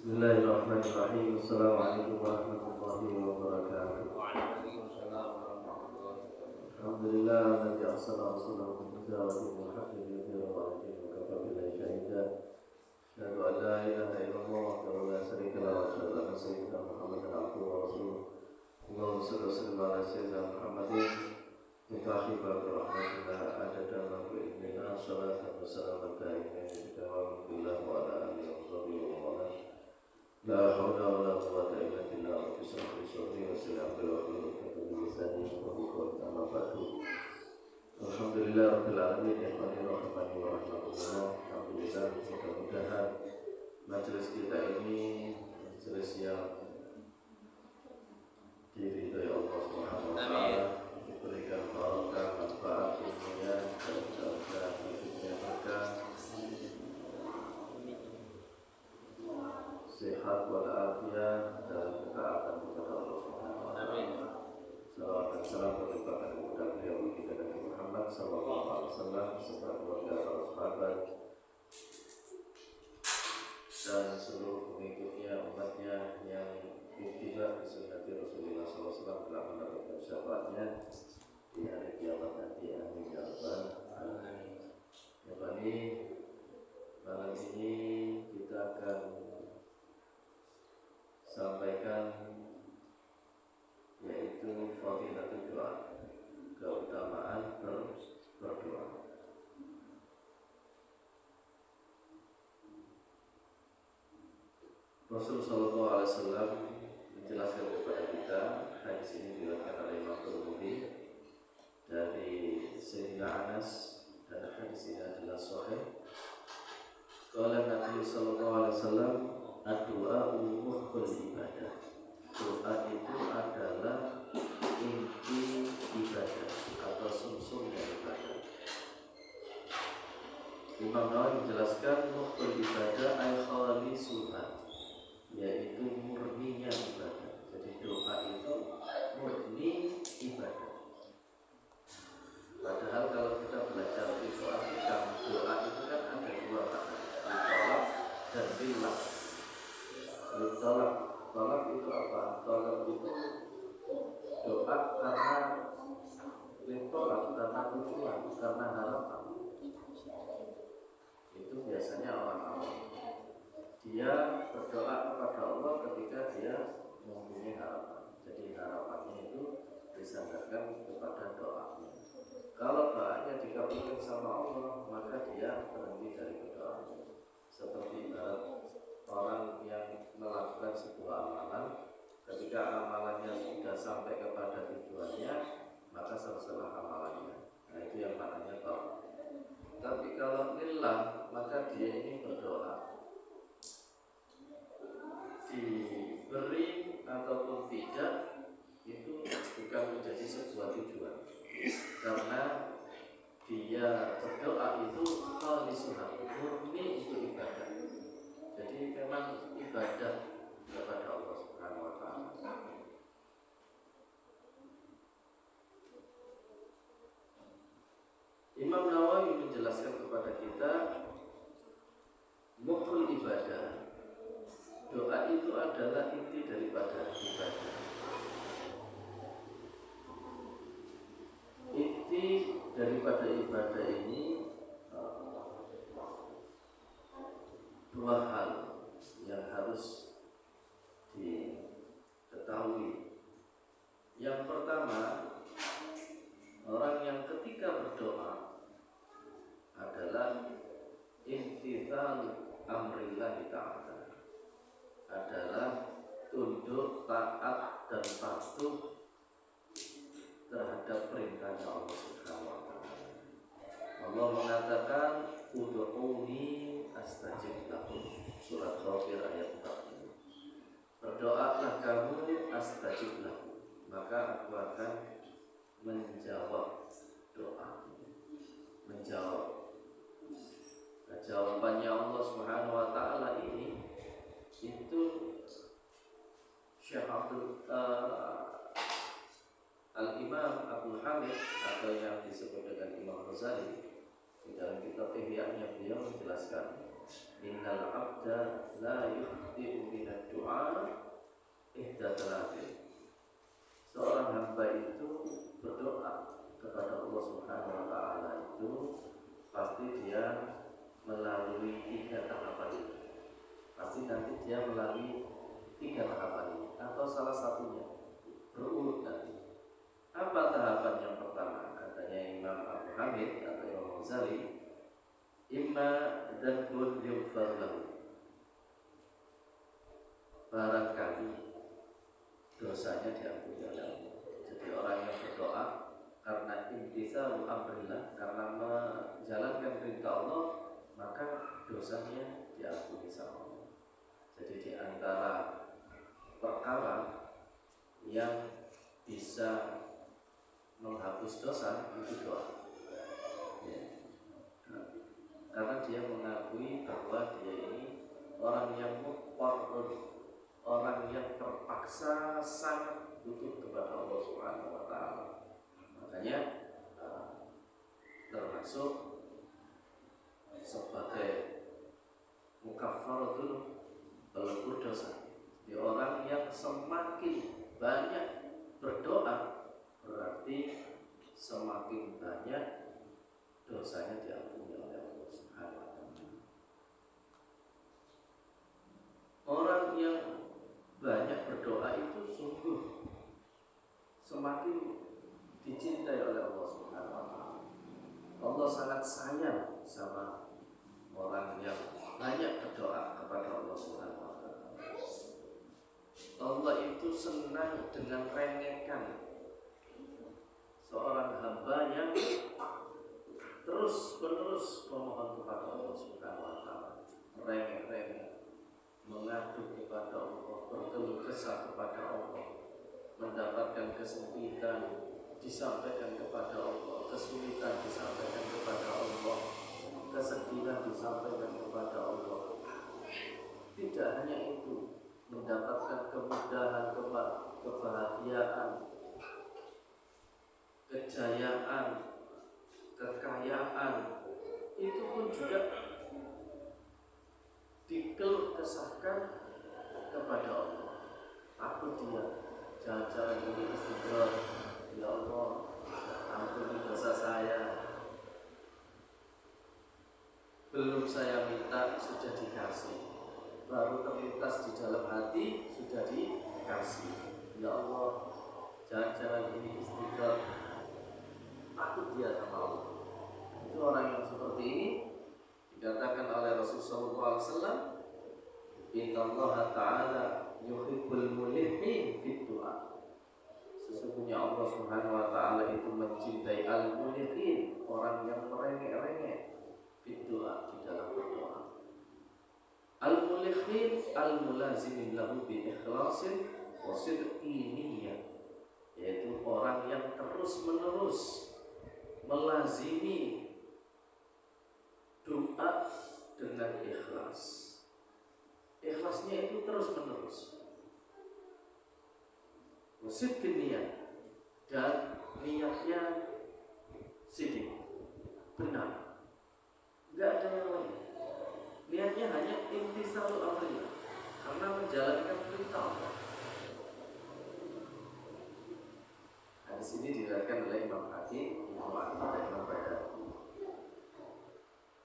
Bismillahirrahmanirrahim. Assalamualaikum warahmatullahi wabarakatuh. Waalaikumsalam warahmatullahi wabarakatuh. Alhamdulillah alladzi arsala rasulahu bil huda wa dinil haqqi liyudhhirahu 'ala dini wa kafa billahi shahida. Asyhadu an la ilaha illallah wahdahu la syarika lahu wa asyhadu anna sayyidina Muhammadan abduhu wa rasuluh. Allahumma shalli wa sallim ala sayyidina Muhammadin mutahi babu rahmatillah adada ma bi ilmina salatan wa salaman da'imin bi dawam billah wa ala alihi wa sahbihi wa man la haula wa la quwwata illa billah wa bismillah wa sallallahu alaihi wa sallam. Alhamdulillah rabbil alamin rahmanir rahim wa rahmatullah. Alhamdulillah, mudah-mudahan majelis kita ini majelis yang diridhai Allah Subhanahu wa taala, diberikan barokah, manfaat ilmunya dan mudah-mudahan hidupnya berkah, sehat walafiat dan ketaatan kepada Allah Subhanahu wa taala. Salawat dan salam berlimpahkan kepada beliau kita Nabi Muhammad sallallahu alaihi wasallam serta keluarga para sahabat dan seluruh pengikutnya, umatnya yang ittiba sunnati Rasulullah sallallahu alaihi wasallam telah mendapatkan syafaatnya di hari kiamat nanti. Amin ya rabbal alamin. Ya Bani, malam ini kita akan sampaikan yaitu fadilatul doa, keutamaan berdoa. Rasul sallallahu alaihi wasallam menjelaskan kepada kita, hadis ini diriwayatkan oleh Imam Tirmidzi dari Sayyidina Anas dan hadis ini adalah sahih. Qala Nabi sallallahu alaihi wasallam, ad-du'a mukhul ibadah. Doa itu adalah inti ibadah atau sumsum dari ibadah. Imam Nawawi menjelaskan mukhul ibadah al-khalisuha, yaitu murninya ibadah. Jadi doa itu murni ibadah. Padahal kalau kita belajar soal fikih, doa itu kan ada dua makna, ditolak dan bilang. Tolak itu apa? Tolak itu doa karena ditolak, karena tujuan, karena harapan. Itu biasanya orang awam. Dia berdoa kepada Allah ketika dia mempunyai harapan. Jadi harapannya itu disandarkan kepada doanya. Kalau doanya dikabulkan sama Allah, maka dia berhenti dari berdoa. Seperti ibarat orang yang melakukan sebuah amalan, ketika amalannya sudah sampai kepada tujuannya, maka selesailah amalannya. Nah, itu yang maknanya tolak. Tapi kalau lillah, maka dia ini berdoa, diberi ataupun tidak, itu bukan menjadi sebuah tujuan, karena dia berdoa itu khalisuhan, murni itu ibadah. Jadi memang ibadah kepada Allah Subhanahu wa taala. Imam Nawawi menjelaskan kepada kita mukhul ibadah. Doa itu adalah inti daripada ibadah. Inti daripada ibadah ini dua hal yang harus diketahui. Yang pertama, orang yang ketika berdoa adalah imtithal amrillah ta'ala, adalah tunduk, taat dan patuh terhadap perintahnya Allah Subhanahu wa taala. Allah mengatakan ud'uuni astajib lakum, surat Ghafir ayat 40. Berdoalah kamu astajib lakum, maka aku akan menjawab doa. Menjawab. Nah, jawabannya Allah Subhanahu wa taala ini itu Syekh Al-Imam Abdul Hamid, atau yang disebut dengan Imam Ghazali, di dalam kitab Ihya'nya beliau menjelaskan innal abda la yukhti'u minad du'a ihda thalathin. Seorang hamba itu berdoa kepada Allah Subhanahu wa taala itu pasti dia melalui 3 tahapan ini. Pasti nanti dia melalui 3 tahapan ini atau salah satunya berurut nanti. Apa tahapan yang pertama? Katanya Imam Abu Hamid atau Imam Ghazali, imma dzambun yughfar lahu. Barangkali dosanya diampuni oleh Allah. Jadi orang yang berdoa karena imtitsalu amrillah, karena menjalankan perintah Allah, maka dosanya diampuni sama Allah. Jadi di antara perkara yang bisa menghapus dosa itu doa. Ya. Karena dia mengakui bahwa dia ini orang yang mutaqin, orang yang terpaksa sangat butuh kepada Allah Subhanahu wa taala. Makanya termasuk sebagai mukaffaratul pelebur dosa. Di orang yang semakin banyak berdoa berarti semakin banyak dosanya diampuni oleh Allah Subhanahu wa taala. Orang yang banyak berdoa itu sungguh semakin dicintai oleh Allah Subhanahu wa taala. Allah sangat sayang sama orang yang banyak berdoa kepada Allah Subhanahu wa taala. Allah itu senang dengan rengekan seorang hamba yang terus-menerus memohon kepada Allah Subhanahu wa taala, rengek-rengek, mengadu kepada Allah, berkeluh kesah kepada Allah, mendapatkan kesempitan disampaikan kepada Allah, kesulitan disampaikan kepada Allah, kesedihan disampaikan kepada Allah. Tidak hanya itu, mendapatkan kemudahan, kebahagiaan, kejayaan, kekayaan, itu pun juga dikeluh kesahkan kepada Allah. Aku dia jangan-jangan ini istighfar, ya Allah, ampuni dosa saya. Belum saya minta sudah dikasih, baru terlintas di dalam hati sudah dikasih. Ya Allah, jangan-jangan ini istighfar, takut dia sama Allah. Itu orang yang seperti ini dikatakan oleh Rasulullah SAW, Innallaha ta'ala yuhibbul mulihin fit du'a. Sesungguhnya Allah Subhanahu wa taala itu mencintai al-mulihin, orang yang merengek-rengek fit du'a, di dalam berdoa. Al-mulihin al-mulazimin lahu bi ikhlasin wa sidqi niyyah, yaitu orang yang terus-menerus melazimi doa dengan ikhlas. Ikhlasnya itu terus-menerus. Sidqin niat, dan niatnya sidik, benar, nggak ada yang lain. Niatnya hanya imtitsalul amrillah, karena menjalankan perintah Allah. Hadis ini diriwayatkan oleh Imam Hakim, Imam Ahmad, dan Imam Bayhaqi.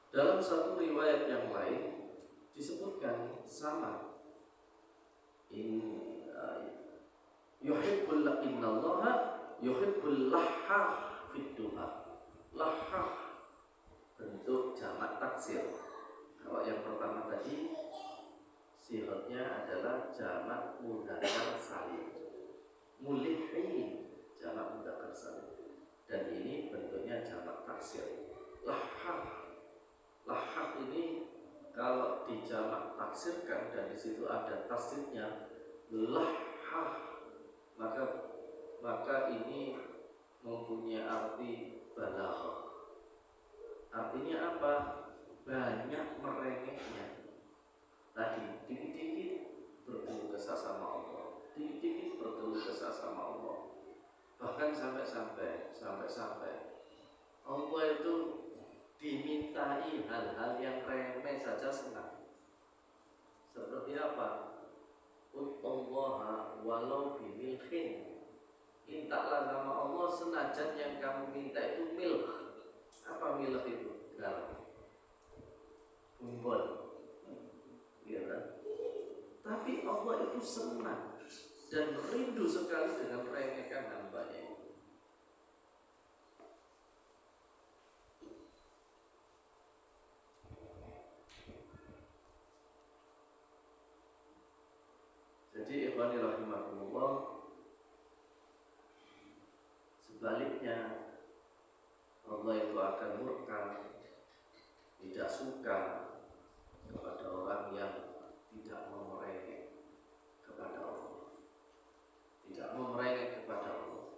Dalam satu riwayat yang lain disebutkan sama, yuhibbul innallaha yuhibbul lahhah fid du'a. Lahhah bentuk jamak taksir. Kalau yang pertama tadi sifatnya adalah jamak mudzakkar salim, mulihin jamak mudzakkar salim, dan ini bentuknya jamak taksir. Lahhah, lahhah ini kalau dijamak taksirkan dan di situ ada tasdidnya lahhah, maka ini mempunyai arti balaghah. Artinya apa? Banyak merengeknya. Tadi dikit-dikit berkeluh kesah sama Allah, dikit-dikit berkeluh kesah sama Allah. Bahkan sampai-sampai Allah itu dimintai hal-hal yang remeh saja senang. walau bimilhin. Mintalah sama Allah senajan yang kamu minta itu milh. Apa milh itu? Garam, bumbon, ya kan? Tapi Allah itu senang dan rindu sekali dengan meremehkan hambanya. Jadi ikhwani rahimahumullah, sebaliknya Allah itu akan murka, tidak suka kepada orang yang tidak mau merengek kepada Allah, tidak mau merengek kepada Allah.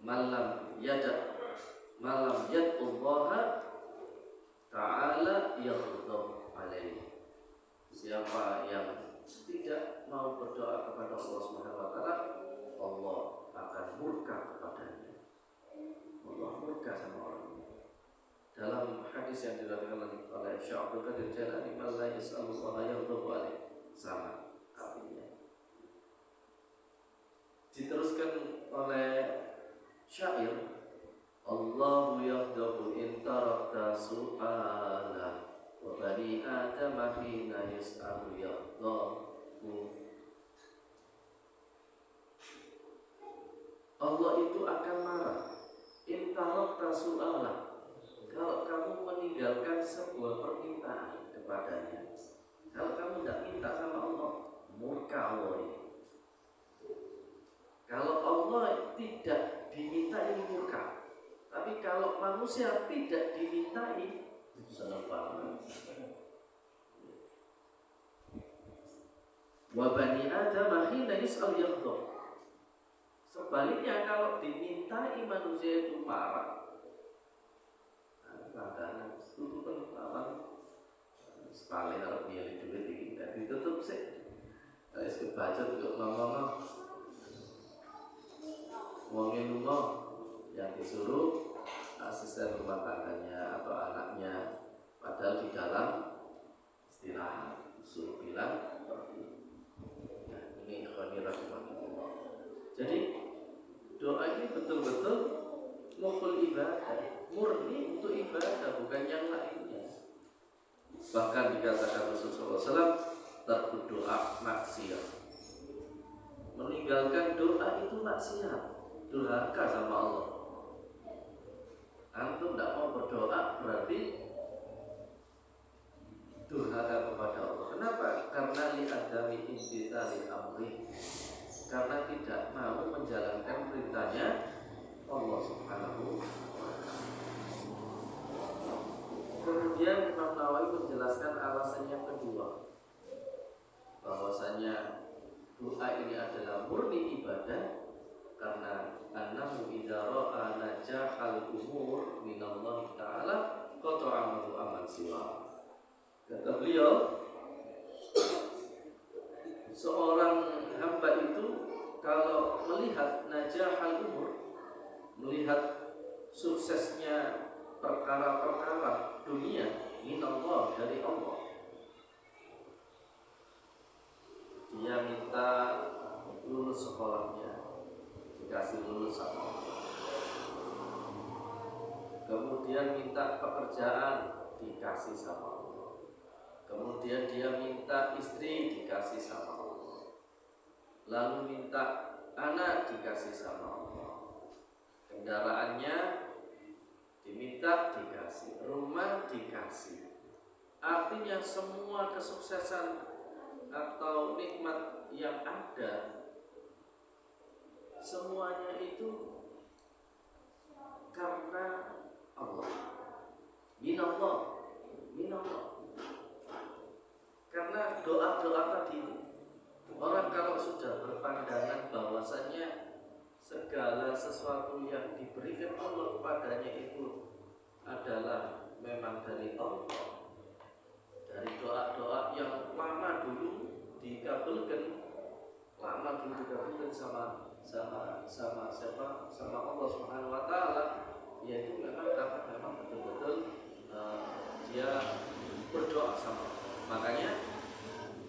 Malam yad'ullaha ta'ala yaghdab alaihi. Siapa yang tidak mau berdoa kepada Allah Subhanahu wa taala, Allah akan murka kepadanya. Allah murka sama orang ini. Dalam hadis yang diriwayatkan oleh Syekh Abdul Qadir Jailani, "Man la yas'alullaha yaghdabu alaihi." Sama artinya. Diteruskan oleh syair, "Allahu yaghdabu in tarakta su'ala wa bani Adam hina yas'alu yaghdabu." Allah itu akan marah in tarakta su'ala, kalau kamu meninggalkan sebuah permintaan kepadanya. Kalau kamu tidak minta sama Allah, murka Allah ini. Kalau Allah tidak dimintai murka. Tapi kalau manusia tidak dimintai, senang banget. Wa bani Adam hina yas'al yaghdab. Sebaliknya kalau dimintai manusia itu marah. Kadang-kadang itu kan apa? Sekali harus milih duit ini, dan ditutup sih. Kalau kebaca untuk ngomong ngomongin rumah yang disuruh asisten rumah tangganya atau anaknya, padahal di dalam istirahat, suruh bilang nah, ini ikhwani rahimahullah. Jadi doa ini betul-betul mukul ibadah, murni untuk ibadah, bukan yang lainnya. Bahkan dikatakan Rasulullah SAW, tarku doa maksiat. Meninggalkan doa itu maksiat, durhaka sama Allah. Antum tidak mau berdoa berarti durhaka kepada Allah. Kenapa? Karena li'adami intitali amri, karena tidak mau menjalankan perintahnya Allah Subhanahu wa ta'ala. Kemudian Imam Nawawi menjelaskan alasan yang kedua, bahwasanya doa ini adalah murni ibadah karena annahu idza ra'a najahal umur minallahi ta'ala qata'amahu aman siwa. Kata beliau, seorang hamba itu kalau melihat najahal umur, melihat suksesnya perkara-perkara dunia minallah, dari Allah, dia minta lulus sekolahnya, dikasih lulus sama Allah. Kemudian minta pekerjaan, dikasih sama Allah. Kemudian dia minta istri, dikasih sama Allah. Lalu minta anak, dikasih sama Allah. Kendaraannya diminta, dikasih. Rumah, dikasih. Artinya semua kesuksesan atau nikmat yang ada, semuanya itu karena Allah. Minallah. Karena doa-doa tadi, orang kalau sudah berpandangan bahwasanya segala sesuatu yang diberikan Allah kepadanya itu adalah memang dari Allah, dari doa-doa yang lama dulu dikabulkan sama siapa? Sama Allah Subhanahu wa taala, yaitu memang karena memang betul-betul dia berdoa sama Allah. Makanya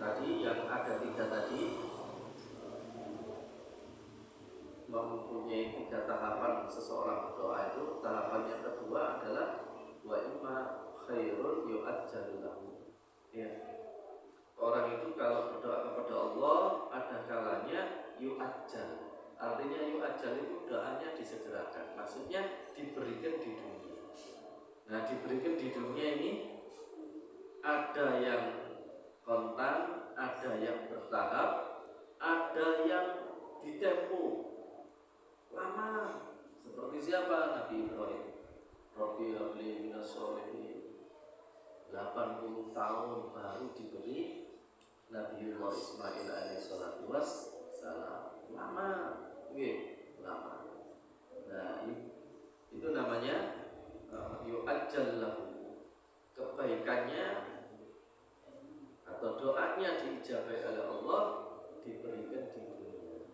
tadi yang ada 3 tadi, mempunyai 3 tahapan seseorang berdoa itu. Tahapan yang kedua adalah wa imma khairun yu'ajjalu lahu. Ya. Orang itu kalau berdoa kepada Allah ada kalanya yu'ajjal. Artinya yu'ajjal itu doanya disegerakan. Maksudnya diberikan di dunia. Nah, diberikan di dunia ini ada yang kontan, ada yang bertahap, ada yang ditempo lama. Seperti siapa? Nabi Ibrahim. Rabbi habli minas sholihin. 80 tahun baru diberi Nabiullah Ismail alaihi salatu wassalam. Lama, lama. Nah, itu namanya yu'ajjal lahu. Kebaikannya atau doanya diijabai oleh Allah diberikan di dunia.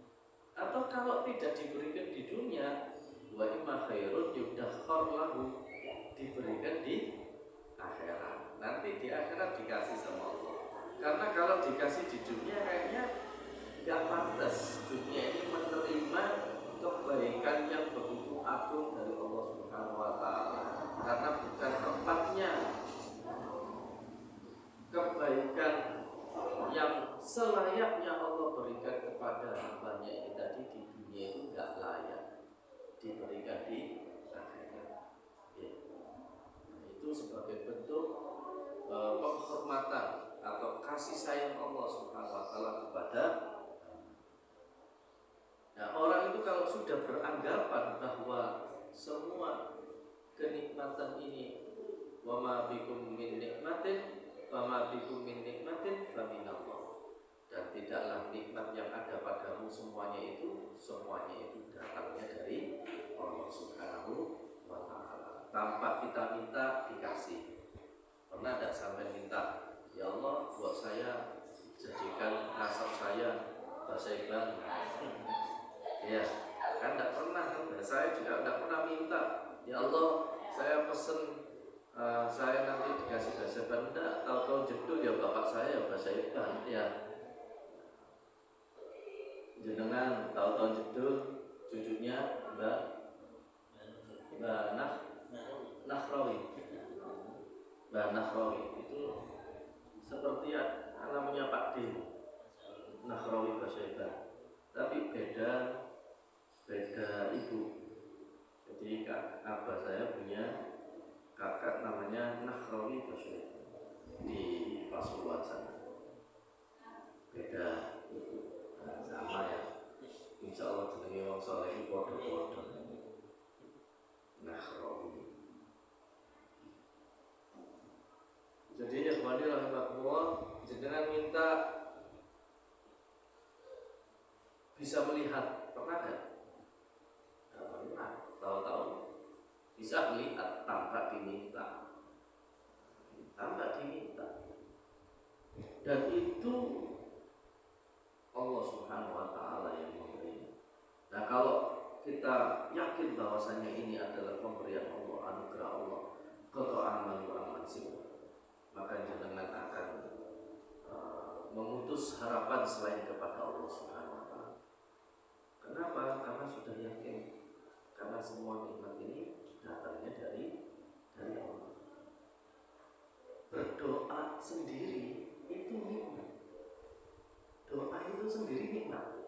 Atau kalau tidak diberikan di dunia, wa imma khairun yudakhkhar lahu, diberikan di akhirat. Nanti di akhirat dikasih sama Allah. Karena kalau dikasih di dunia kayaknya nggak pantas dunia ini menerima kebaikan yang begitu agung dari Allah Subhanahu wa taala. Karena bukan tempatnya kebaikan yang selayaknya Allah berikan kepada hambanya ini tadi di dunia itu nggak layak diberikan di akhirat. Ya. Nah, itu sebagai bentuk penghormatan atau kasih sayang Allah Subhanahu wa taala kepada. Nah, orang itu kalau sudah beranggapan bahwa semua kenikmatan ini wa ma bikum min nikmatin faminallah, dan tidaklah nikmat yang ada padamu semuanya itu datangnya dari Allah Subhanahu wa taala. Tanpa kita minta dikasih. Pernah tidak sampai minta, ya Allah buat saya jadikan nasab saya bahasa Iqbal? Ya, kan tidak pernah. Saya juga tidak pernah minta, ya Allah saya pesen saya nanti dikasih bahasa Banda, tahu-tahu jedul ya bapak saya ya bahasa Iqbal. Ya, jenengan tahu-tahu jedul cucunya Mbak Nahrawi. Mbak Nahrawi itu seperti namanya Pak D. Nahrawi bahasa Iqbal, tapi beda ibu. Jadi abah saya punya kakak namanya Nahrawi Basri di Pasuruan sana. Beda itu. Nah, sama ya. Insya Allah jenenge wong saleh iki padha-padha. Nahrawi. Jadi ya khawani rahimahullah, jenengan minta bisa melihat, pernah enggak? Enggak pernah. Tahu-tahu bisa melihat tanpa diminta, dan itu Allah Subhanahu wa taala yang memberi. Nah, kalau kita yakin bahwasanya ini adalah pemberian Allah, anugerah Allah, qata'an wa aman siwa, maka jangan akan memutus harapan selain kepada Allah Subhanahu wa taala. Kenapa? Karena sudah yakin, karena semua nikmat ini datangnya dari Allah. Berdoa sendiri itu nikmat. Doa itu sendiri nikmat.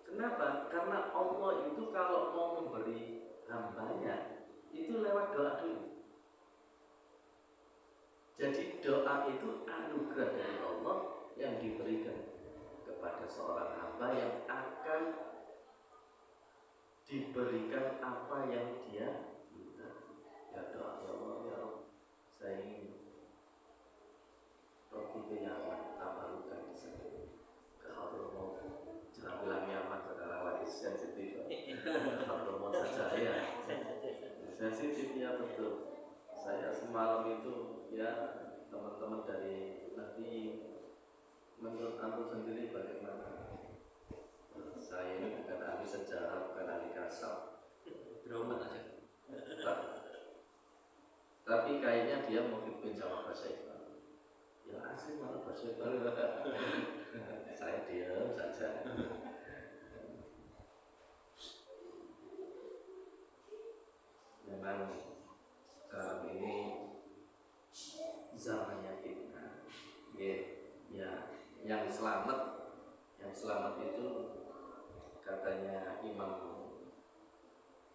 Kenapa? Karena Allah itu kalau mau memberi hambanya itu lewat doa dulu. Jadi doa itu anugerah dari Allah yang diberikan kepada seorang hamba yang akan diberikan apa yang dia minta. Ya doa, ya Allah, ya Allah, saya ingin roti keyaman tabarukan di sana. Kalau mau jangan bilang nyaman sekarang lagi sensitif. Kalau mau saja ya sensitif ya betul. Saya semalam itu ya teman-teman dari nanti menurut aku sendiri bagaimana? Saya ini bukan ahli sejarah, bukan ahli kasar. Berobat aja. Tapi kayaknya dia mau bikin sama bahasa Iqbal. Ya asli malah bahasa Iqbal. Saya diam saja. yang selamat itu katanya Imam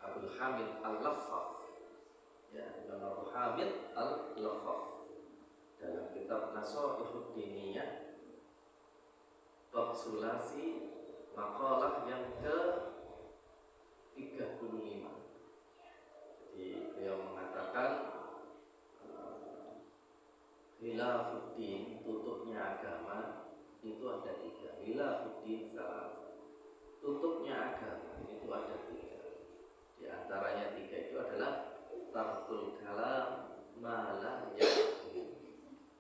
Abdul Hamid Al-Laffaf, ya, Imam Abdul Hamid Al-Laffaf dalam kitab Nashai'ud Diniyah bab sulasi makalah yang ke 35. Jadi beliau mengatakan khilafuddin, tutupnya agama itu ada 3. Khilafuddin salah, tutupnya agama itu ada 3. Di antaranya 3 itu adalah tarkul kalam ma la ya'ni,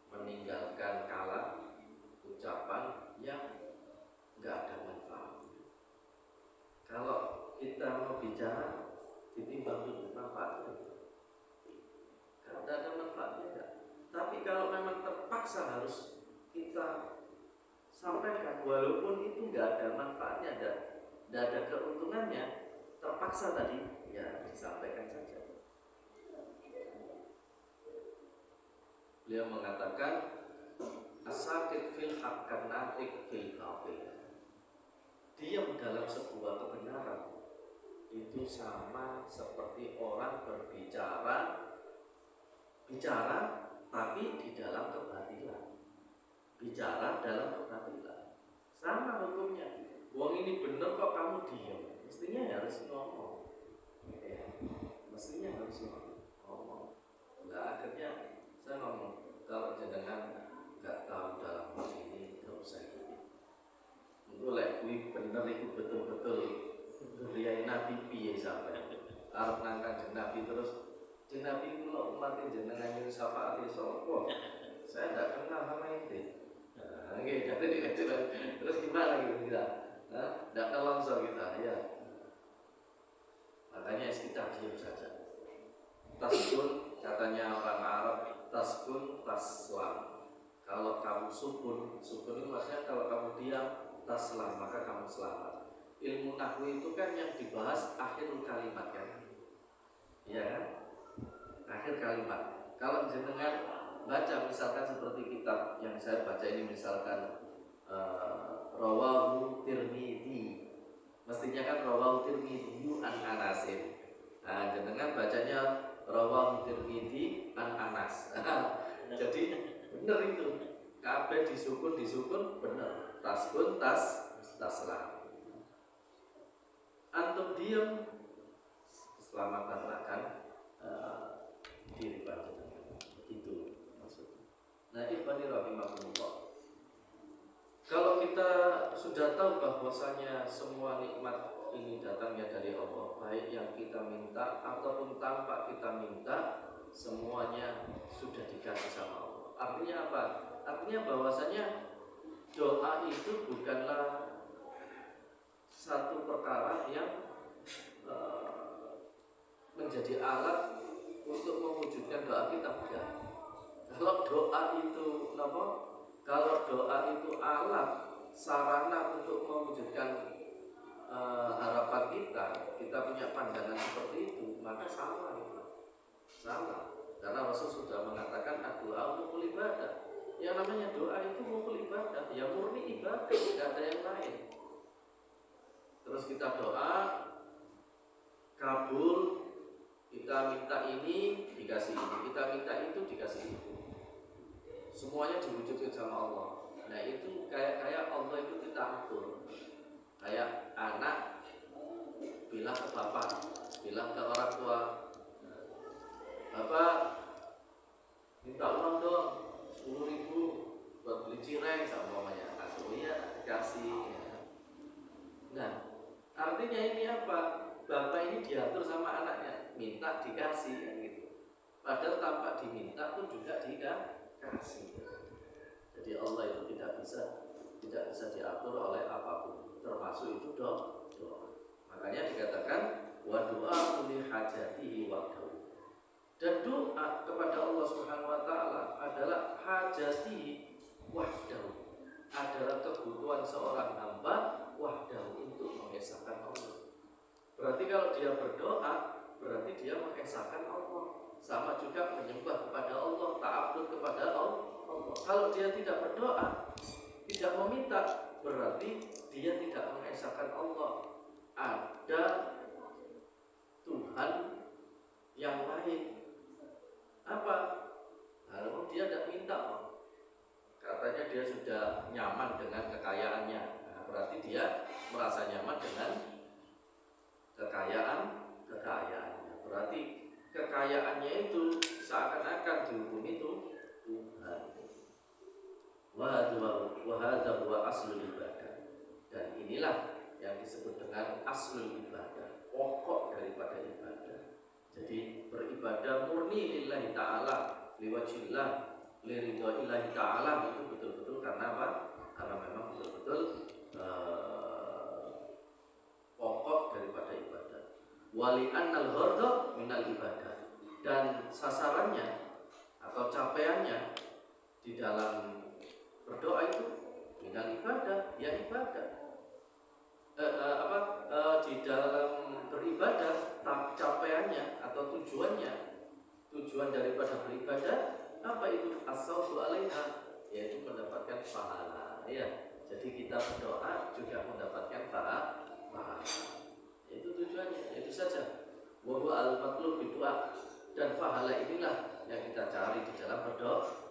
meninggalkan kalam, ucapan yang enggak ada manfaatnya. Kalau kita mau bicara ditimbang dulu manfaatnya, kalau tidak ada manfaatnya enggak. Tapi kalau memang terpaksa harus kita sampaikan, walaupun itu enggak ada manfaatnya, enggak ada keuntungannya, terpaksa tadi, ya disampaikan saja. Beliau mengatakan asakit fil haq kanatik fil batil. Diam dalam sebuah kebenaran itu sama seperti orang berbicara tapi di dalam kebatilan. Bicara dalam kebatilan sama hukumnya. Wong ini bener kok kamu diam, mestinya harus ngomong, ya, mestinya harus ngomong. Nah akhirnya saya ngomong, kalau jenengan nggak tahu dalam hal ini nggak usah ikut. Untuk lekui bener itu betul-betul beriai Nabi piye sampai arep nangkan Nabi terus Nabi kalau umatin jenengan yang syafaat sopo, saya tidak kenal sama itu. Nah, gitu. Terus gimana gitu kita? Tidak langsung kita, ya. Makanya kita diam saja. Taskun katanya orang Arab, taskun taslam. Kalau kamu sukun itu maksudnya kalau kamu diam, taslam, maka kamu selamat. Ilmu nahwu itu kan yang dibahas akhirul kalimat kan, ya kan? Akhir kalimat. Kalau jenengan baca misalkan seperti kitab yang saya baca ini misalkan Rawahu Tirmidzi, mestinya kan Rawahu Tirmidzi an Anasin. Nah, jenengan bacanya Rawahu Tirmidzi an Anas. Jadi benar itu. Kabeh disukun benar. Taskun taslam. Antum diam keselamatan akan diri panjenengan. Itu maksudnya. Nah, ikhwani rahimakumullah. Kalau kita sudah tahu bahwasanya semua nikmat ini datangnya dari Allah, baik yang kita minta ataupun tanpa kita minta, semuanya sudah dikasih sama Allah. Artinya apa? Artinya bahwasanya doa itu bukanlah satu perkara yang menjadi alat untuk mewujudkan doa kita, bukan. Kalau doa itu Kalau doa itu alat sarana untuk mewujudkan harapan kita punya pandangan seperti itu, maka salah. Karena Rasul sudah mengatakan doa mukul ibadah. Yang namanya doa itu mukul ibadah, ya murni ibadah, tidak ada yang lain. Terus kita doa kabul, kita minta ini dikasih ini, kita minta itu dikasih itu. Semuanya diwujudkan sama Allah. Nah itu kayak Allah itu kita atur. Kayak anak bilang ke bapak, bilang ke orang tua, bapak minta uang dong 10.000 buat beli cireng sama mamanya. Oh iya dikasih. Nah artinya ini apa? Bapak ini diatur sama anaknya, minta dikasih gitu. Padahal tanpa diminta pun juga dikasih. Jadi Allah itu tidak bisa diatur oleh apapun, termasuk itu doa. Makanya dikatakan wa du'a li hajatihi wahdahu. Dan doa kepada Allah Subhanahu wa taala adalah hajati wahdahu, adalah kebutuhan seorang hamba wahdahu untuk mengesahkan Allah. Berarti kalau dia berdoa, berarti dia mengesahkan Allah. Sama juga menyembah kepada Allah, ta'abbud kepada Allah. Kalau dia tidak berdoa, Tidak meminta berarti dia tidak mengesahkan Allah. Ada Tuhan yang lain. Apa? Lalu dia tidak minta. Katanya dia sudah nyaman dengan kekayaannya. Nah, berarti dia merasa nyaman dengan kekayaannya. Berarti kekayaannya itu seakan-akan dihukumi itu Tuhan. Wahada huwa aslul ibadah. Dan inilah yang disebut dengan aslul ibadah, pokok daripada ibadah. Jadi beribadah murni lillahi ta'ala, liwajillah, liridhoillahi ta'ala, itu betul-betul karena apa? Karena memang betul-betul pokok daripada ibadah. Wali annal ghardha minal ibadah. Dan sasarannya atau capaiannya di dalam berdoa itu minal ibadah, ya ibadah. Di dalam beribadah capaiannya atau tujuan daripada beribadah apa itu? As-sawfu 'alaiha, yaitu mendapatkan pahala. Ya, jadi kita berdoa juga mendapatkan pahala. Itu tujuannya, itu saja. Wa huwa al-matlub bidu'a, dan pahala inilah yang kita cari di dalam berdoa.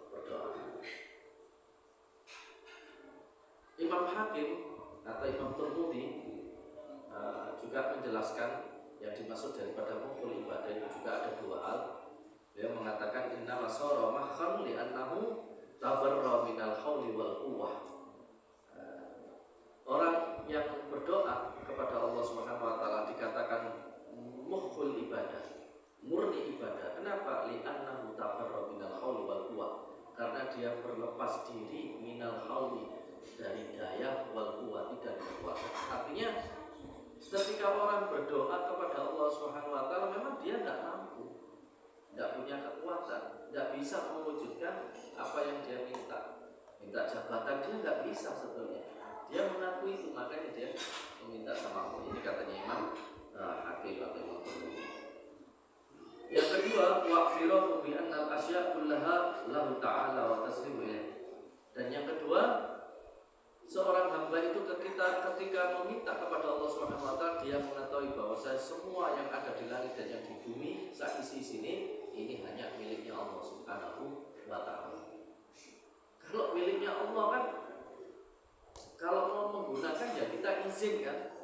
Imam Hakim atau Imam Tirmidzi juga menjelaskan yang dimaksud daripada mukul ibadah itu juga ada dua hal. Dia mengatakan inna masara mahkhan li annahu tabarra minal khawli wal quwwah. Orang yang berdoa kepada Allah Subhanahu wa taala dikatakan mukhul ibadah, murni ibadah. Kenapa? Li annahu tabarra minal khawli wal quwwah. Karena dia berlepas diri minal khawli, dari daya wal quwwati, dan kekuatan. Artinya ketika orang berdoa kepada Allah Subhanahu wa taala memang dia tidak mampu, tidak punya kekuatan, tidak bisa mewujudkan apa yang dia minta. Minta jabatan dia tidak bisa sebetulnya. Dia mengakui itu, makanya dia meminta sama Allah. Ini katanya Imam Hakim atau Imam Tirmidzi. Yang kedua, wa'tirafu bi anna al-asya' kullaha lahu ta'ala wa taslimu ilaih. Dan yang kedua, seorang hamba itu ketika meminta kepada Allah Subhanahu wa taala, dia mengetahui bahwa semua yang ada di langit dan yang di bumi saat isi sini ini hanya miliknya Allah Subhanahu wa taala. Kalau miliknya Allah kan, kalau mau menggunakan ya kita izin kan.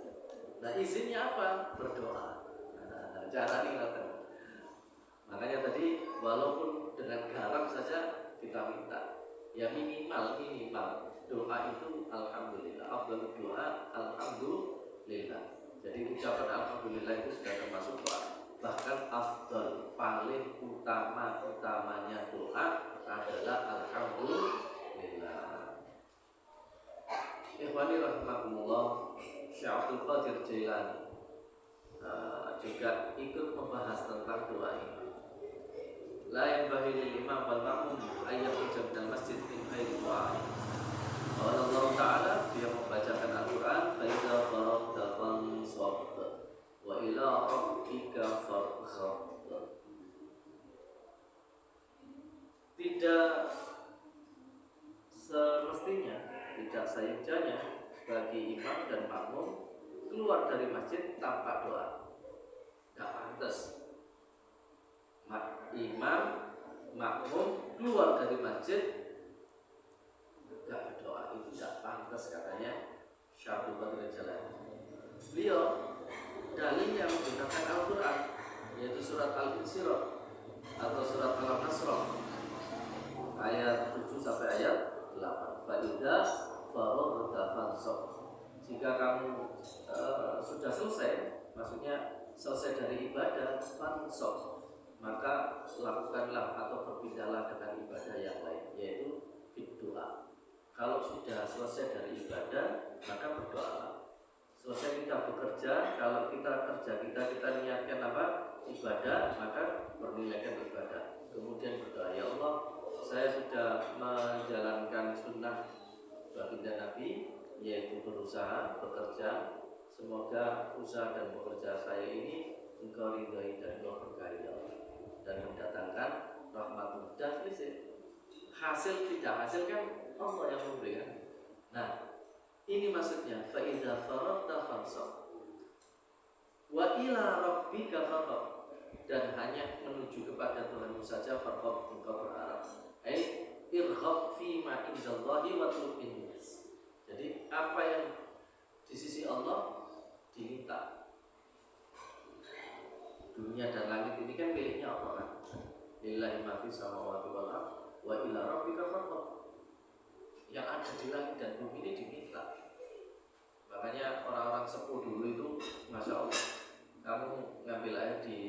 Nah, izinnya apa? Berdoa. Nah, cara ini makanya tadi walaupun dengan garam saja kita minta, ya minimal doa itu alhamdulillah. Afdhalud doa alhamdulillah. Jadi ucapan alhamdulillah itu sudah termasuk doa. Bahkan afdal, paling utamanya doa adalah alhamdulillah. Ikhwani rahimakumullah, Syekh Abdul Qadir Jailani juga ikut membahas tentang doa ini. La yanbaghi lil imam wal ma'mum ayyakhruja minal masjid min ghairi du'a. Allah Ta'ala, dia membacakan Al-Quran, فَإِذَا فَرَغْتَ فَانْصَبْ وَإِلَىٰ رَبِّكَ فَارْغَب. Tidak semestinya, tidak seyogyanya bagi imam dan makmum keluar dari masjid tanpa doa. Tidak pantas imam, makmum keluar dari masjid tidak berdoa, itu tidak pantas, katanya Syekh Abdul Qadir Jailani. Beliau dalilnya menggunakan Al-Quran, yaitu surat Al-Insyirah atau surat Al-Nasrah ayat 7 sampai ayat 8. Fa'idha faraghta fansab. Jika kamu sudah selesai, maksudnya selesai dari ibadah, fansab, maka lakukanlah atau berpindahlah dengan ibadah yang lain, yaitu doa. Kalau sudah selesai dari ibadah, maka berdoalah. Selesai kita bekerja, kalau kita kerja kita niatkan apa? Ibadah, maka bernilaikan ibadah. Kemudian berdoa, ya Allah, saya sudah menjalankan sunnah baginda Nabi, yaitu berusaha, bekerja. Semoga usaha dan bekerja saya ini Engkau ridhai dan Engkau berkahi, ya Allah, dan mendatangkan rahmat-Mu. Dan hasil tidak hasil kan Allah yang memberikan. Nah, ini maksudnya fa idza faragta fansab wa ila rabbika farghab, dan hanya menuju kepada Tuhanmu saja farghab, engkau berharap. Irghab fi ma indallahi wa tu'min nas. Jadi apa yang di sisi Allah diminta. Dunia dan langit ini kan miliknya Allah kan. Lillahi ma fis samawati wal ardh wa ila rabbika farghab. Yang ada di langit dan bumi ini diminta. Makanya orang-orang sepuh dulu itu, masya Allah, kamu ngambil air di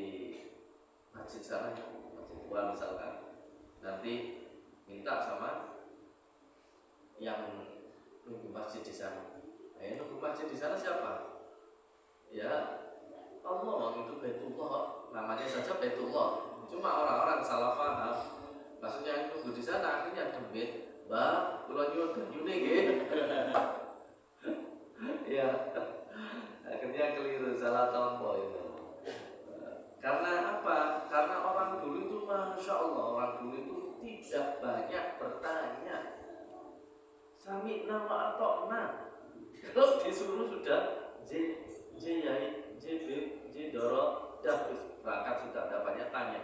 masjid sana, masjid tua misalkan, nanti minta sama yang nunggu masjid di sana. Nunggu masjid di sana siapa? Ya Allah, itu Baitullah, namanya saja Baitullah. Cuma orang-orang salah paham, maksudnya yang nunggu di sana akhirnya demit. Mbak, kula nyuwun banyune nggih. Ya. Akhirnya keliru, salah tompo itu. Karena apa? Karena orang dulu itu, masya Allah, orang dulu itu tidak banyak bertanya. Sami nama atau na. Kalau disuruh sudah J Yai, J B, J Doro, dah berangkat sudah, ada banyak tanya.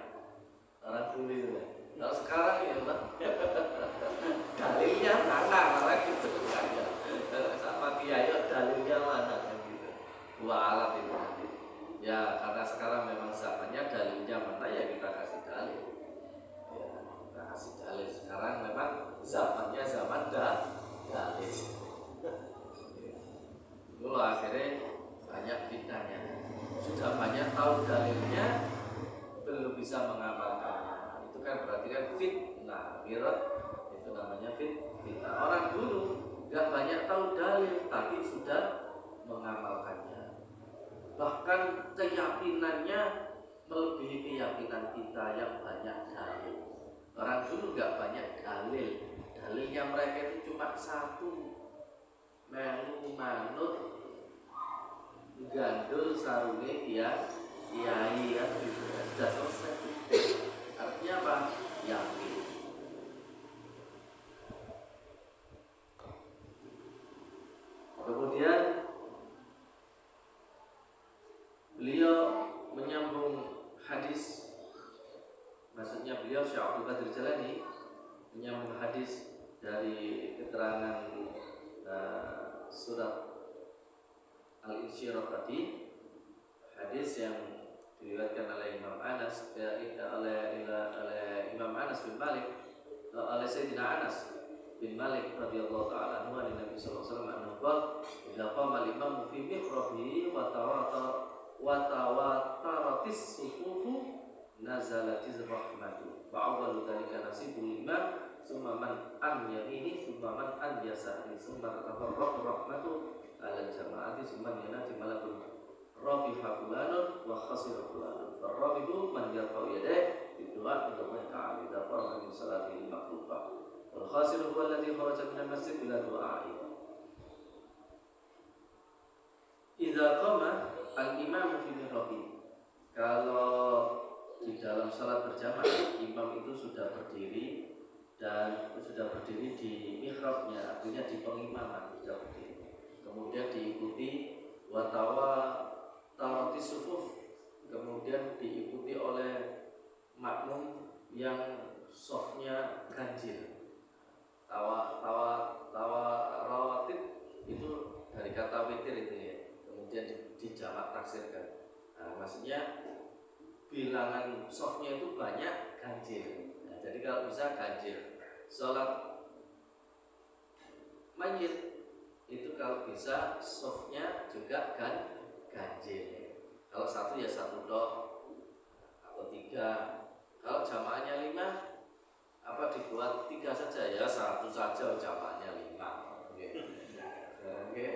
Orang dulu itu. Kalau sekarang ya lah, dalilnya mana? Malah gitu saja. Sama kiai dalilnya mana kan gitu. Dua alat itu nanti. Ya karena sekarang memang zamannya dalilnya mana ya kita kasih dalil. Ya kita kasih dalil. Sekarang memang zamannya zaman dalil. Lalu akhirnya banyak fitnahnya. Sudah banyak tahu dalilnya, belum bisa mengamalkannya. Kan berarti kan fitnah, mirat itu namanya fitnah. Orang dulu nggak banyak tahu dalil tapi sudah mengamalkannya. Bahkan keyakinannya melebihi keyakinan kita yang banyak dalil. Orang dulu nggak banyak dalil, dalilnya mereka itu cuma satu, melu manut gandul sarunge dia kiai kan gitu. Sudah selesai. Artinya apa? Yakin. Kemudian beliau menyambung hadis, maksudnya beliau Syekh Abdul Qadir Jalani menyambung hadis dari keterangan surat Al-Insyirah tadi, hadis yang diriwayatkan oleh Imam Anas oleh Imam Anas bin Malik, oleh Sayyidina Anas bin Malik radhiyallahu ta'ala anhu dari Nabi sallallahu alaihi wasallam annahu idza qama al-imam fi mihrabih wa tawataratis sufufu nazalatis rahmatu fa'awwalu dhalika nasibul imam summa man an yamini summa man an yasari summa tafarraqu rahmatu ala jama'ati summa yanati malakul rabiha fulanun wa khasira fulanun farrabihu man yarfa'u yadayhi bidu'a ila Allah ta'ala idza faraga min salatihi al-maqrubah wal khasiru huwa alladhi kharaja min al-masjid bila du'a'i. Idza qama al-imamu fi mihrabi, kalau di dalam salat berjamaah imam itu sudah berdiri dan sudah berdiri di mihrabnya, artinya di pengimaman sudah berdiri, kemudian diikuti watawa tarati sufuf, kemudian diikuti oleh makmum yang softnya ganjil. Tawa rawatib itu dari kata witir itu ya, kemudian dijamak taksirkan. Nah, maksudnya bilangan softnya itu banyak ganjil. Nah, jadi kalau bisa ganjil, sholat mayit itu kalau bisa softnya juga ganjil. Kalau satu ya satu dok atau tiga. Kalau jamaahnya 5, apa dibuat 3 saja ya, satu saja jamaahnya 5. Oke.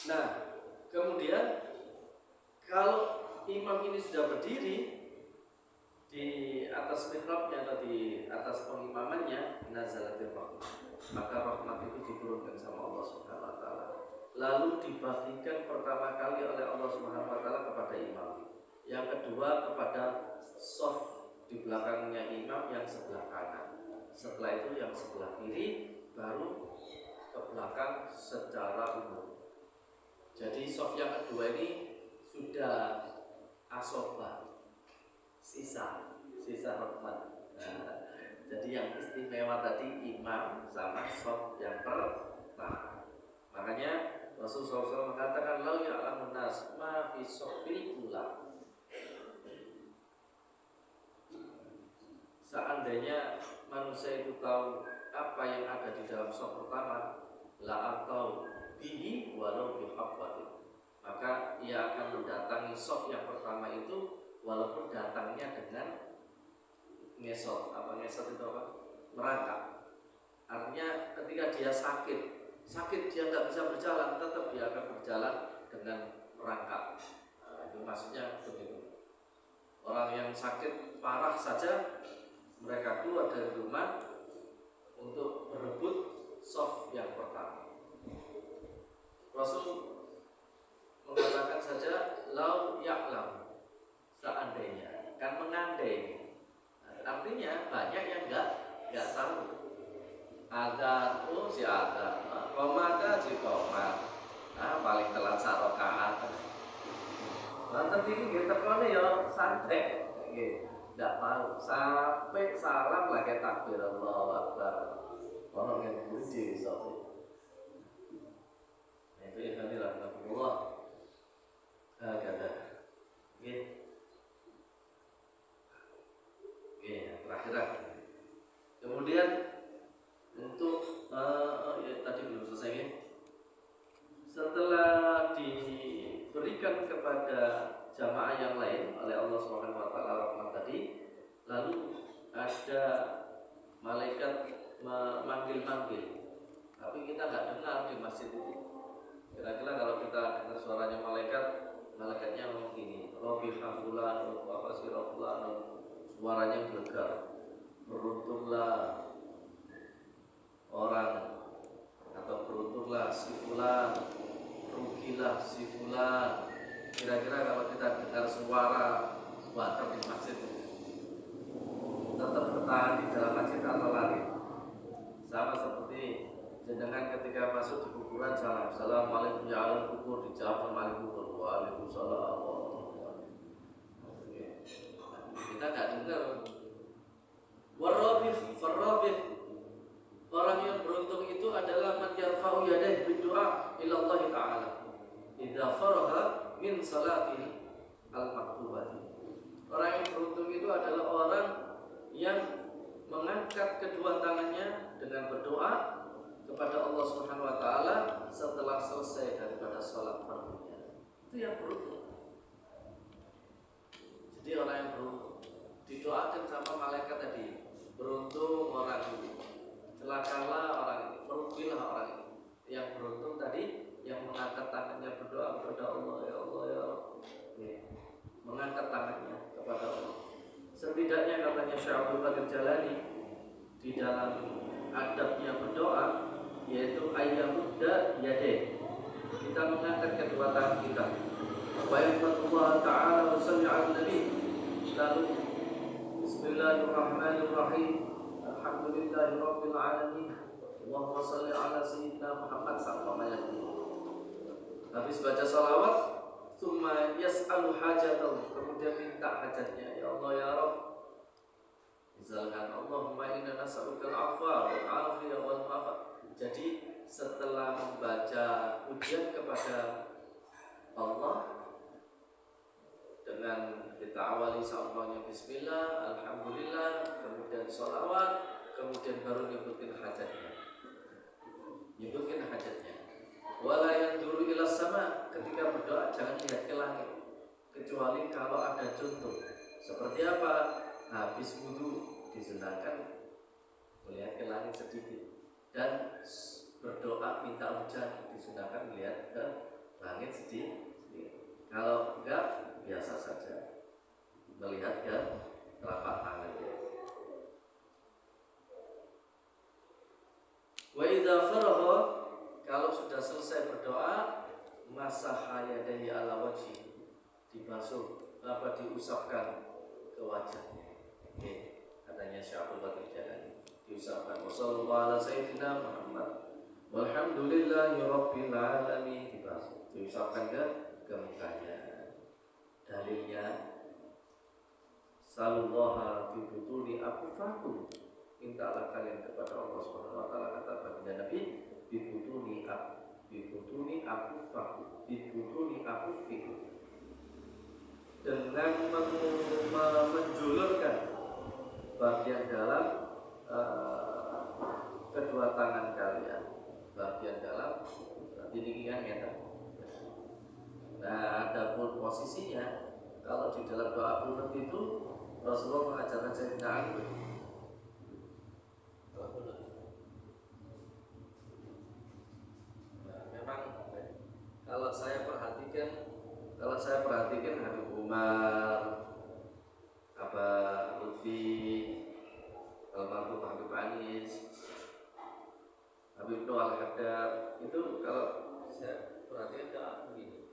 Nah, kemudian kalau imam ini sudah berdiri di atas mihrabnya atau di atas pengimamannya, nazalatir rahmah, maka rahmat itu diturunkan sama Allah Subhanahu wa taala. Lalu dibagikan pertama kali oleh Allah Subhanahu wa taala kepada imam. Yang kedua kepada shaf di belakangnya imam yang sebelah kanan. Setelah itu yang sebelah kiri, baru ke belakang secara umum. Jadi soft yang kedua ini sudah asoba, sisa hormat. Nah, jadi yang istimewa tadi imam sama soft yang pertama. Makanya Rasulullah SAW mengatakan lau ya'lamun nas ma fi soffil ula. Seandainya manusia itu tahu apa yang ada di dalam soft pertama, la atau bihi walau bihabbatin, maka ia akan mendatangi soft yang pertama itu walaupun datangnya dengan ngesot. Apa ngesot itu apa? Merangkak. Artinya ketika dia sakit dia nggak bisa berjalan, tetap dia akan berjalan dengan merangkak. Nah, itu maksudnya begitu. Orang yang sakit parah saja mereka keluar dari rumah untuk berebut soft yang pertama. Rasul mengatakan saja lau ya'lam, seandainya, kan mengandai. Artinya banyak yang nggak tahu. Ada si ada, komada si komat. Nah, paling telat sarokaat. Lantas ini kita kone ya santai, nggak tahu. Sampai salam lagi takbir Allahu Akbar. Orang yang puji sofi. Itu yang kami lakukan Allah. Kata, terakhir. Kemudian untuk ya, tadi belum selesai ya. Setelah diberikan kepada jamaah yang lain oleh Allah Subhanahu wa taala rahmat tadi, lalu ada malaikat memanggil-manggil, tapi kita nggak dengar di masjid itu. Kira-kira kalau kita dengar suaranya malaikatnya ngomong gini, Rabbi hafulan, wa fasirafulan, suaranya gelegar. Beruntunglah orang atau beruntunglah si fulan, rugilah si fulan. Kira-kira kalau kita dengar suara di masjid, tetap bertahan di dalam masjid atau lari? Sama seperti jenengan ketika masuk di kuburan salam, assalamualaikum ya ahli kubur, dijawab sama ahli kubur, waalaikumsalam. Kita nggak dengar. Warrabih, orang yang beruntung itu adalah man yarfa'u yadayhi bidu'a ila Allah Ta'ala idza faragha min salatihi al-maktubati. Orang yang beruntung itu adalah orang yang mengangkat kedua tangannya dengan berdoa kepada Allah Subhanahu wa taala setelah selesai daripada salat fardunya. Itu yang beruntung. Jadi orang yang beruntung didoakan sama malaikat tadi. Beruntung orang ini, celakalah orang ini, merugilah orang ini. Yang beruntung tadi yang mengangkat tangannya berdoa kepada Allah, ya Allah ya Rabb. Mengangkat tangannya kepada Allah. Setidaknya katanya Syekh Abdul Qadir Jalani di dalam adabnya berdoa, yaitu ayyamudda yadeh, kita mengangkat kedua tangan kita. Wa yahmadullah ta'ala wa salli ala nabi, lalu Bismillahirrahmanirrahim. Alhamdulillahirabbil alamin. Allahumma shalli ala sayyidina Muhammad sallallahu alaihi wasallam. Habis baca salawat, summa yas'alu hajatahu, kemudian minta hajatnya, ya Allah ya Rabb. Misalkan Allahumma inna nas'aluka al-'afwa wal 'afiyah wal 'afwa. Jadi setelah membaca pujian kepada Allah dengan kita awali saumnya bismillah, alhamdulillah, kemudian sholawat, kemudian baru nyebutin hajatnya. Wala yanduru ila sama, ketika berdoa jangan lihat ke langit kecuali kalau ada contoh. Seperti apa? Habis wudu disunahkan melihat ke langit sedikit, dan berdoa minta hujan disunahkan melihat ke langit sedikit. Kalau enggak, biasa saja melihat ke telapak tangan. Wa idza faragha, kalau sudah selesai berdoa, masaha yadayhi ala wajhi, dibasuh diusapkan ke wajahnya. Oke, katanya Syekh Abdul Qadir Jalani diucapkan wassallallahu ala sayyidina Muhammad walhamdulillahi rabbil alamin, diucapkan ke mukanya. Dalilnya salullaha fi butuni akufakum, mintalah kalian kepada Allah Subhanahu wa taala, kata baginda Nabi, bi butuni akufakum, bi butuni akufikum, dengan menjulurkan bagian dalam kedua tangan kalian, bagian dalam dindingan ya. Nah, adapun posisinya kalau di dalam doa kunut itu Rasulullah mengajarkan Sayyidina Ali. Nah, memang kalau saya perhatikan Habib Umar, Lutfi, almarhum Habib Anis, Habib Noah Al-Haddad, itu kalau saya perhatikan doa begini,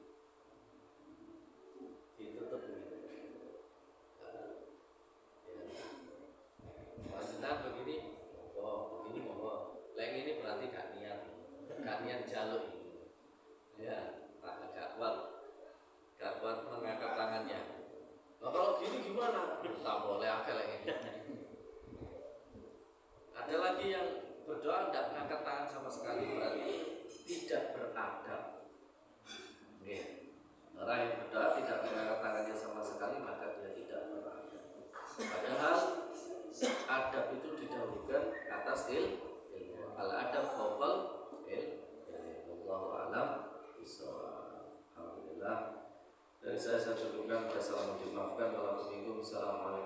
ditutup begini. Nah, begini, begini Leng ini berarti gak niat jaluk ini. Ya, gak kuat mengangkat tangannya. Nah, kalau gini gimana? Tak boleh agak lagi. Ada lagi yang berdoa tidak mengangkat tangan sama sekali, berarti tidak beradab. Oke. Orang yang berdoa tidak mengangkat tangannya sama sekali, maka dia tidak beradab. Padahal adab itu didahulukan atas ilmu. Al-adab fawqal ilmu. Wallahu a'lam bishawab. Alhamdulillah. Dari saya cukupkan. Wassalamualaikum warahmatullahi wabarakatuh.